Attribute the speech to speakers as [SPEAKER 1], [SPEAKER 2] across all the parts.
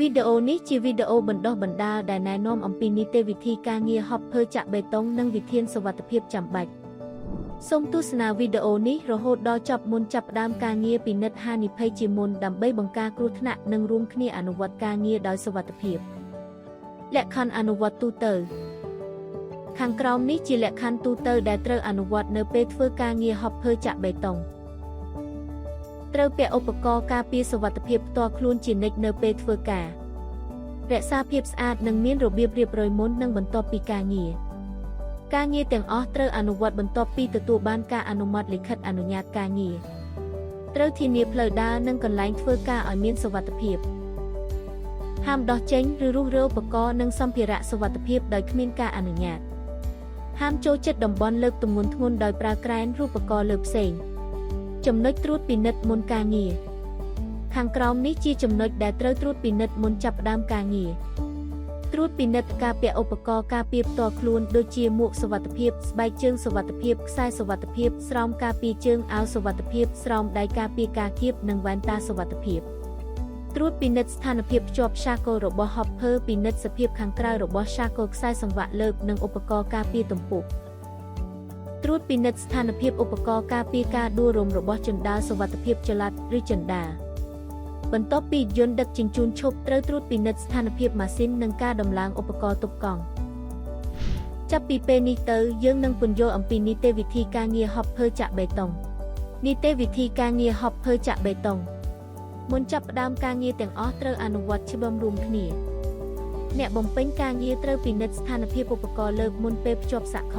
[SPEAKER 1] វីដេអូនេះជាវីដេអូបណ្ដុះបណ្ដាលដែលណែនាំអំពីនីតិវិធីការងារហប់ភើចាក់បេតុងនិងវិធានសុវត្ថិភាពចាំបាច់សូមទស្សនាវីដេអូនេះរហូតដល់ចប់មុនចាប់ផ្ដើមការងារពិនិត្យហានិភ័យជាមុនដើម្បីបង្ការគ្រោះថ្នាក់និងរួមគ្នាអនុវត្តការងារដោយសុវត្ថិភាពលក្ខខណ្ឌអនុវត្តទូទៅខាងក្រោមនេះជាលក្ខខណ្ឌទូទៅដែលត្រូវអនុវត្តនៅពេលធ្វើការងារហប់ភើចាក់បេតុងត្រូវពាក់ឧបករណ៍ការពារសុវត្ថិភាពផ្ទាល់ខ្លួនជានិច្ចនៅពេលធ្វើការរក្សាភាពស្អាតនិងមានរបៀបរៀបរយមុននិងបន្ទាប់ពីការងារទាំងអស់ត្រូវអនុវត្តបន្ទាប់ពីទទួលបានការអនុម័តលិខិតអនុញ្ញាតការងារត្រូវធានាផ្លូវដើរនិងកន្លែងធ្វើការឲ្យមានសុវត្ថិភាពហាមដោះចេញឬរុះរើឧបករណ៍និងសម្ភារៈសុវត្ថិភាពដោយគ្មានការអនុញ្ញាតហាមចូលជិតតំបន់លើកទម្ងន់ធ្ងន់ដោយប្រើក្រែនឬឧបករណ៍លើកផ្សេងចំណុចត្រួតពិនិត្យមុនការងារខាងក្រោមនេះជាចំណុចដែលត្រូវត្រួតពិនិត្យមុនចាប់ផ្ដើមការងារត្រួតពិនិត្យការពាក់ឧបករណ៍ការពារផ្ទាល់ខ្លួនដូចជាមួកសុវត្ថិភាពស្បែកជើងសុវត្ថិភាពខ្សែសុវត្ថិភាពស្រោមការពារជើងអាវសុវត្ថិភាពស្រោមដៃការពារការគៀបនិងវ៉ែនតាសុវត្ថិភាពត្រួតពិនិត្យស្ថានភាពភ្ជាប់ឆាកូរបស់ហប់ភើពិនិត្យសភាពខាងក្រៅរបស់ឆាកូខ្សែសង្វាក់លើកនិងឧបករណ៍ការពារទំពក់ត្រួតពិនិត្យស្ថានភាពឧបករណ៍ការពារការដួលរំរបស់ជណ្ដាលសុវត្ថិភាពចល័តឬជណ្ដាលបន្ទាប់ពីយន្តដឹកជញ្ជូនឈប់ត្រូវត្រួតពិនិត្យស្ថានភាពម៉ាស៊ីននិងការដំឡើងឧបករណ៍ទប់កង់ចាប់ពីពេលនេះទៅយើងនឹងពន្យល់អំពីនីតិវិធីការងារហប់ភើចាក់បេតុងនីតិវិធីការងារហប់ភើចាក់បេតុងមុនចាប់ផ្ដើមការងារទាំងអស់ត្រូវអនុវត្តច្បាប់រួមគ្នាអ្នកបំពេញការងារត្រូវពិនិត្យស្ថានភាពឧបករណ៍លើកមុនពេលភ្ជាប់សាកខ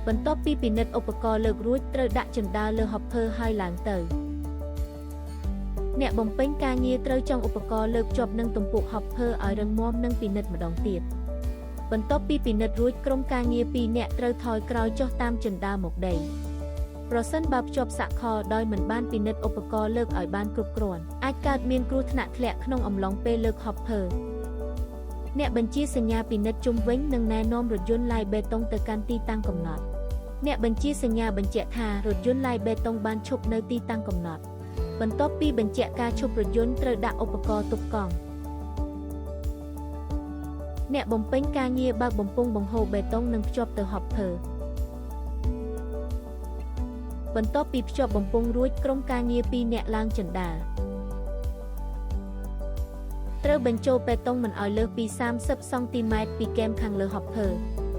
[SPEAKER 1] បន្ទាប់ពីពិនិត្យឧបករណ៍លើករួចត្រូវដាក់ជណ្ដាលលើហប់ភើហើយឡើងទៅអ្នកបំពេញការងារត្រូវចងឧបករណ៍លើកជាប់នឹងទំពក់ហប់ភើឲ្យរឹងមាំនិងពិនិត្យម្ដងទៀតបន្ទាប់ពីពិនិត្យរួចក្រុមការងារ2នាក់ត្រូវថយក្រោយចុះតាមជណ្ដាលមកដីប្រសិនបើភ្ជាប់សាកខដោយមិនបានពិនិត្យឧបករណ៍លើកឲ្យបានគ្រប់គ្រាន់អាចកើតមានគ្រោះថ្នាក់ធ្លាក់ក្នុងអំឡុងពេលលើកហប់ភើអ្នកបញ្ជាសញ្ញាពិនិត្យជុំវិញនិងណែនាំរថយន្តឡាយបេតុងទៅកាន់ទីតាំងកំណត់អ្នកបញ្ជាសញ្ញាបញ្ជាក់ថារថយន្តឡាយបេតុងបានឈប់នៅទីតាំងកំណត់បន្ទាប់ពីបញ្ជាក់ការឈប់រថយន្តត្រូវដាក់ឧបករណ៍ទប់កង់អ្នកបំពេញការងារបើកបំពង់បង្ហូរបេតុងនិងភ្ជាប់ទៅហប់ភើបន្ទាប់ពីភ្ជាប់បំពង់រួចក្រុមការងារ2នាក់ឡើងជណ្ដាលត្រូវបញ្ចូលបេតុងមិនឲ្យលើសពី30សង់ទីម៉ែត្រពីគែមខាងលើហប់ភើ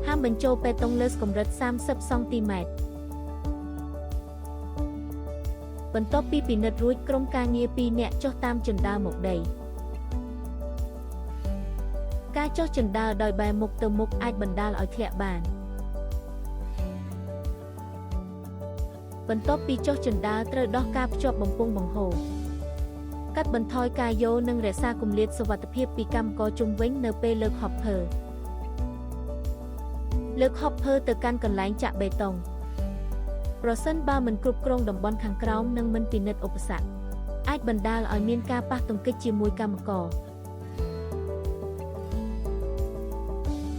[SPEAKER 1] ហាមបញ្ចូលបេតុងលើសកម្រិត30សង់ទីម៉ែត្របន្ទាប់ពីពិនិត្យរួចក្រុមការងារ2នាក់ចុះតាមជណ្ដាលមកដីការចុះជណ្ដាលដោយបែរមុខទៅមុខអាចបណ្ដាលឲ្យធ្លាក់បានបន្ទាប់ពីចុះជណ្ដាលត្រូវដោះការភ្ជាប់បំពង់បង្ហូរកាត់បន្ថយការយោនិងរក្សាគម្លាតសុវត្ថិភាពពីកម្មករជុំវិញនៅពេលលើកហប់ភើលើកហប់ភើទៅកាន់កន្លែងចាក់បេតុងប្រសិនបើមិនគ្រប់គ្រងតំបន់ខាងក្រោមនិងមិនពិនិត្យឧបសគ្គអាចបណ្ដាលឲ្យមានការប៉ះទង្គិចជាមួយកម្មករ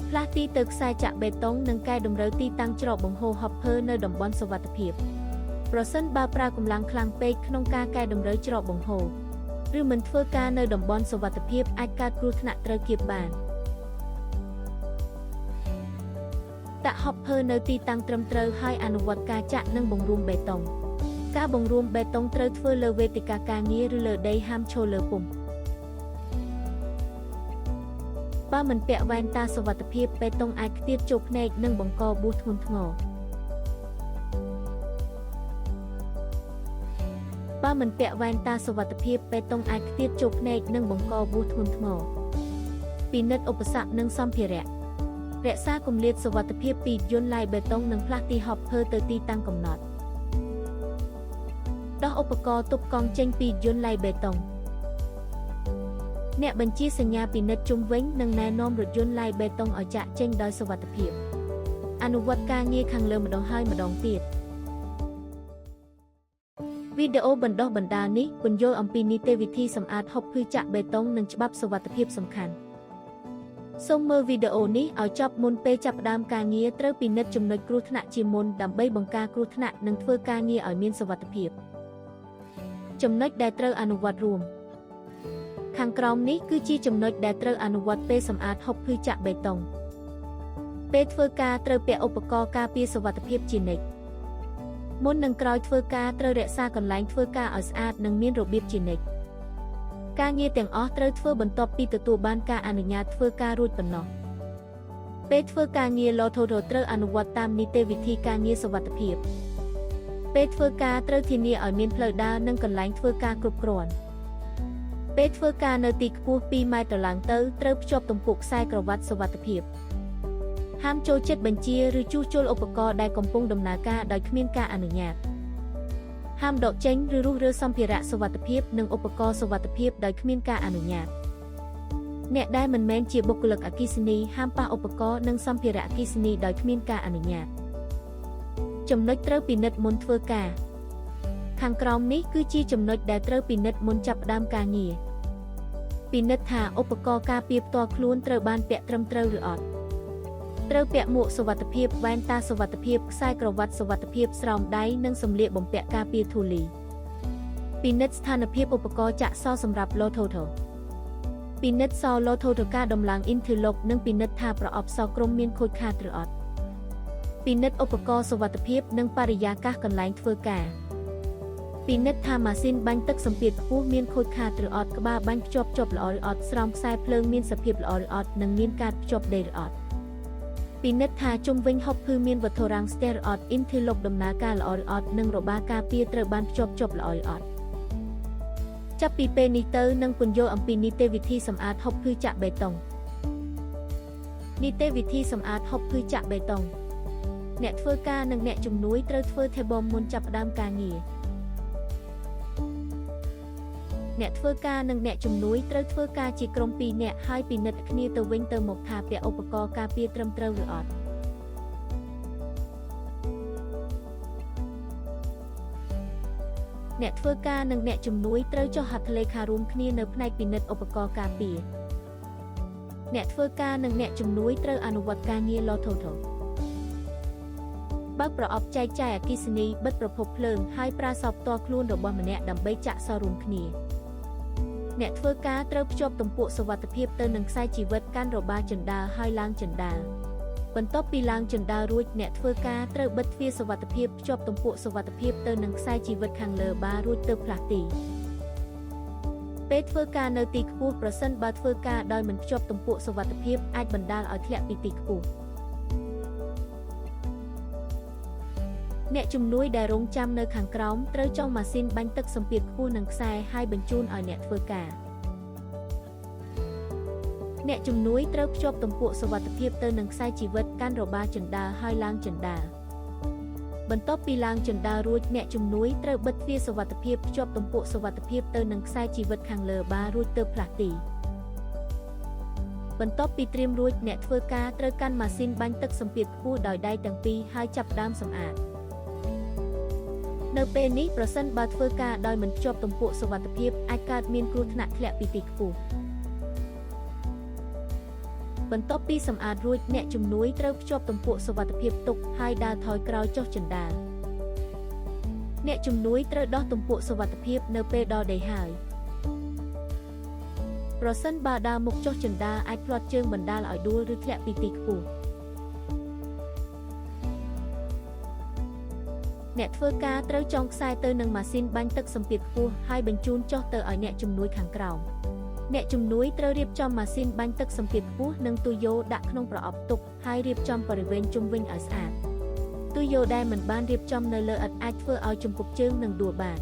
[SPEAKER 1] ផ្លាស់ទីទៅខ្សែចាក់បេតុងនិងកែតម្រូវទីតាំងច្រកបង្ហូរហប់ភើនៅតំបន់សុវត្ថិភាពប្រសិនបើប្រើកម្លាំងខ្លាំងពេកក្នុងការកែតម្រូវច្រកបង្ហូរឬមិនធ្វើការនៅតំបន់សុវត្ថិភាពអាចកើតគ្រោះថ្នាក់ត្រូវគៀបបានដាក់ហប់ភើនៅទីតាំងត្រឹមត្រូវហើយអនុវត្តការចាក់និងបង្រួមបេតុងការបង្រួមបេតុងត្រូវធ្វើលើវេទិកាការងារឬលើដីហាមឈរលើពុម្ពបើមិនពាក់វ៉ែនតាសុវត្ថិភាពបេតុងអាចខ្ទាតចូលភ្នែកនិងបង្កបួសធ្ងន់ធ្ងរបើមិនពាក់វ៉ែនតាសុវត្ថិភាពបេតុងអាចខ្ទាតចូលភ្នែកនិងបង្កបួសធ្ងន់ធ្ងរពិនិត្យឧបសគ្គនិងសម្ភារៈរក្សាគម្លាតសុវត្ថិភាពពីយន្តឡាយបេតុងនិងផ្លាស់ទីហប់ភើទៅទីតាំងកំណត់ដោះឧបករណ៍ទប់កង់ចេញពីយន្តឡាយបេតុងអ្នកបញ្ជាសញ្ញាពិនិត្យជុំវិញនិងណែនាំរថយន្តឡាយបេតុងឲ្យចាក់ចេញដោយសុវត្ថិភាពអនុវត្តការងារខាងលើម្ដងហើយម្ដងទៀតវីដេអូបណ្ដុះបណ្ដាលនេះពន្យល់អំពីនីតិវិធីសម្អាតហប់ភើចាក់បេតុងនិងច្បាប់សុវត្ថិភាពសំខាន់សូមមើលវីដេអូនេះឲ្យចប់មុនពេលចាប់ផ្ដើមការងារត្រូវពិនិត្យចំណុចគ្រោះថ្នាក់ជាមុនដើម្បីបង្ការគ្រោះថ្នាក់និងធ្វើការងារឲ្យមានសុវត្ថិភាពចំណុចដែលត្រូវអនុវត្តរួម ខាងក្រោមនេះគឺជាចំណុចដែលត្រូវអនុវត្តពេលសម្អាតហុកភឺចាក់បេតុងពេលធ្វើការត្រូវពាក់ឧបករណ៍ការពារសុវត្ថិភាពជានិច្ចមុននិងក្រោយធ្វើការត្រូវរក្សាកន្លែងធ្វើការឲ្យស្អាតនិងមានរបៀបជានិច្ចការងារទាំងអស់ត្រូវធ្វើបន្ទាប់ពីទទួលបានការអនុញ្ញាតធ្វើការរួចប៉ុណ្ណោះពេលធ្វើការងារឡូថូត្រូវអនុវត្តតាមនីតិវិធីការងារសុវត្ថិភាពពេលធ្វើការត្រូវធានាឲ្យមានផ្លូវដើរនិងកន្លែងធ្វើការគ្រប់គ្រាន់ពេលធ្វើការនៅទីខ្ពស់2ម៉ែត្រឡើងទៅត្រូវភ្ជាប់ទំពក់ខ្សែក្រវ៉ាត់សុវត្ថិភាពហាមចូលចិត្តបញ្ជាឬជួសជុលឧបករណ៍ដែលកំពុងដំណើរការដោយគ្មានការអនុញ្ញាតហាមដកចេញឬរុះរើសម្ភារៈសុវត្ថិភាពនិងឧបករណ៍សុវត្ថិភាពដោយគ្មានការអនុញ្ញាតអ្នកដែលមិនមែនជាបុគ្គលិកអគ្គិសនីហាមប៉ះឧបករណ៍និងសម្ភារៈអគ្គិសនីដោយគ្មានការអនុញ្ញាតចំណុចត្រូវពិនិត្យមុនធ្វើការខាងក្រោមនេះគឺជាចំណុចដែលត្រូវពិនិត្យមុនចាប់ផ្ដើមការងារពិនិត្យថាឧបករណ៍ការពារផ្ទាល់ខ្លួនត្រូវបានពាក់ត្រឹមត្រូវឬអត់ត្រូវពាក់មួកសុវត្ថិភាពវ៉ែនតាសុវត្ថិភាពខ្សែក្រវ៉ាត់សុវត្ថិភាពស្រោមដៃនិងសម្លៀកបំពាក់ការពារធូលីពិនិត្យស្ថានភាពឧបករណ៍ចាក់សសម្រាប់ឡូថូពិនិត្យសឡូថូការដំឡើងអ៊ីនធឺឡុកនិងពិនិត្យថាប្រអប់សក្រុមមានខូចខាតឬអត់ពិនិត្យឧបករណ៍សុវត្ថិភាពនិងបរិយាកាសកន្លែងធ្វើការពិនិត្យថាម៉ាស៊ីនបាញ់ទឹកសម្ពាធខ្ពស់មានខូចខាតឬអត់ក្បាលបាញ់ភ្ជាប់ល្អឬអត់ស្រោមខ្សែភ្លើងមានសភាពល្អឬអត់និងមានការភ្ជាប់ដេរឬអត់ពិនិត្យថាជុំវិញហុកភឺមានវត្ថុរាំងស្ទះឬអត់អ៊ីនធឺឡុកដំណើរការល្អឬអត់និងរបារការពារត្រូវបានភ្ជាប់ល្អឬអត់ចាប់ពីពេលនេះទៅនឹងពន្យល់អំពីនីតិវិធីសម្អាតហុកភឺចាក់បេតុងនីតិវិធីសម្អាតហុកភឺចាក់បេតុងអ្នកធ្វើការនិងអ្នកជំនួយត្រូវធ្វើថេប៊មមុនចាប់ផ្ដើមការងារអ្នកធ្វើការនិងអ្នកជំនួយត្រូវធ្វើការជាក្រុម2នាក់ហើយពិនិត្យគ្នាទៅវិញទៅមកថាពាក់ឧបករណ៍ការពារត្រឹមត្រូវឬអត់អ្នកធ្វើការនិងអ្នកជំនួយត្រូវចុះហត្ថលេខារួមគ្នានៅផ្នែកពិនិត្យឧបករណ៍ការពារអ្នកធ្វើការនិងអ្នកជំនួយត្រូវអនុវត្តការងារឡូថូបើកប្រអប់ចែកចាយអគ្គិសនីបិទប្រភពភ្លើងហើយប្រើសោបផ្ទាល់ខ្លួនរបស់ម្នាក់ដើម្បីចាក់សរួមគ្នាអ្នកធ្វើការត្រូវភ្ជាប់ទំពក់សុវត្ថិភាពទៅនឹងខ្សែជីវិតកាន់របារជណ្ដើរហើយឡើងជណ្ដើរបន្ទាប់ពីឡើងជណ្ដើររួចអ្នកធ្វើការត្រូវបិទទ្វារសុវត្ថិភាពភ្ជាប់ទំពក់សុវត្ថិភាពទៅនឹងខ្សែជីវិតខាងលើបាររួចទើបផ្លាស់ទីពេលធ្វើការនៅទីខ្ពស់ប្រសិនបើធ្វើការដោយមិនភ្ជាប់ទំពក់សុវត្ថិភាពអាចបណ្ដាលឲ្យធ្លាក់ពីទីខ្ពស់អ្នកជំនួយដែលរងចាំនៅខាងក្រោមត្រូវចុះម៉ាស៊ីនបាញ់ទឹកសម្ពាធខ្ពស់នឹងខ្សែហើយបញ្ជូនឲ្យអ្នកធ្វើការអ្នកជំនួយត្រូវភ្ជាប់ទំពក់សុវត្ថិភាពទៅនឹងខ្សែជីវិតកាន់របារជណ្ដើរហើយឡើងជណ្ដើរបន្ទាប់ពីឡើងជណ្ដើររួចអ្នកជំនួយត្រូវបិទទ្វារសុវត្ថិភាពភ្ជាប់ទំពក់សុវត្ថិភាពទៅនឹងខ្សែជីវិតខាងលើបាររួចទើបផ្លាស់ទីបន្ទាប់ពីត្រៀមរួចអ្នកធ្វើការត្រូវកាន់ម៉ាស៊ីនបាញ់ទឹកសម្ពាធខ្ពស់ដោយដៃទាំងពីរហើយចាប់ផ្ដើមសម្អាតនៅពេលនេះប្រសិនបើធ្វើការដោយមិនភ្ជាប់ទំពក់សុវត្ថិភាពអាចកើតមានគ្រោះថ្នាក់ធ្លាក់ពីទីខ្ពស់បន្ទាប់ពីសម្អាតរួចអ្នកជំនួយត្រូវភ្ជាប់ទំពក់សុវត្ថិភាពទុកហើយដើរថយក្រោយចុះជណ្ដើរអ្នកជំនួយត្រូវដោះទំពក់សុវត្ថិភាពនៅពេលដល់ដេកហើយប្រសិនបើដើរមុខចុះជណ្ដើរអាចផ្លាត់ជើងបណ្ដាលឲ្យដួលឬធ្លាក់ពីទីខ្ពស់អ្នកធ្វើការត្រូវចងខ្សែទៅនឹងម៉ាស៊ីនបាញ់ទឹកសម្ពាធខ្ពស់ហើយបញ្ជូនចុះទៅឲ្យអ្នកជំនួយខាងក្រោមអ្នកជំនួយត្រូវរៀបចំម៉ាស៊ីនបាញ់ទឹកសម្ពាធខ្ពស់និងទុយយ៉ូដាក់ក្នុងប្រអប់ទុកហើយរៀបចំបរិវេណជុំវិញឲ្យស្អាតទុយយ៉ូដែលមិនបានរៀបចំនៅលើឥដ្ឋអាចធ្វើឲ្យជំពប់ជើងនិងដួលបាន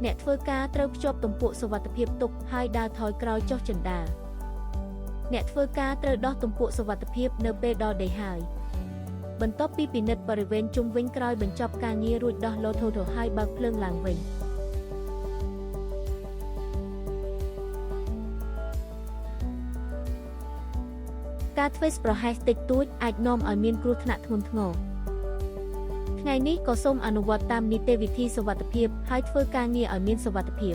[SPEAKER 1] អ្នកធ្វើការត្រូវភ្ជាប់ទំពក់សុវត្ថិភាពទុកហើយដើរថយក្រោយចុះជណ្ដើរអ្នកធ្វើការត្រូវដោះទំពក់សុវត្ថិភាពនៅពេលដល់ដេកហើយបន្ទាប់ពីពិនិត្យបរិវេណជុំវិញក្រោយបញ្ចប់ការងាររួចដោះឡូថូហើយបើកភ្លើងឡើងវិញការធ្វេសប្រហែសតិចតួចអាចនាំឲ្យមានគ្រោះថ្នាក់ធ្ងន់ធ្ងរថ្ងៃនេះក៏សូមអនុវត្តតាមនីតិវិធីសុវត្ថិភាពហើយធ្វើការងារឲ្យមានសុវត្ថិភាព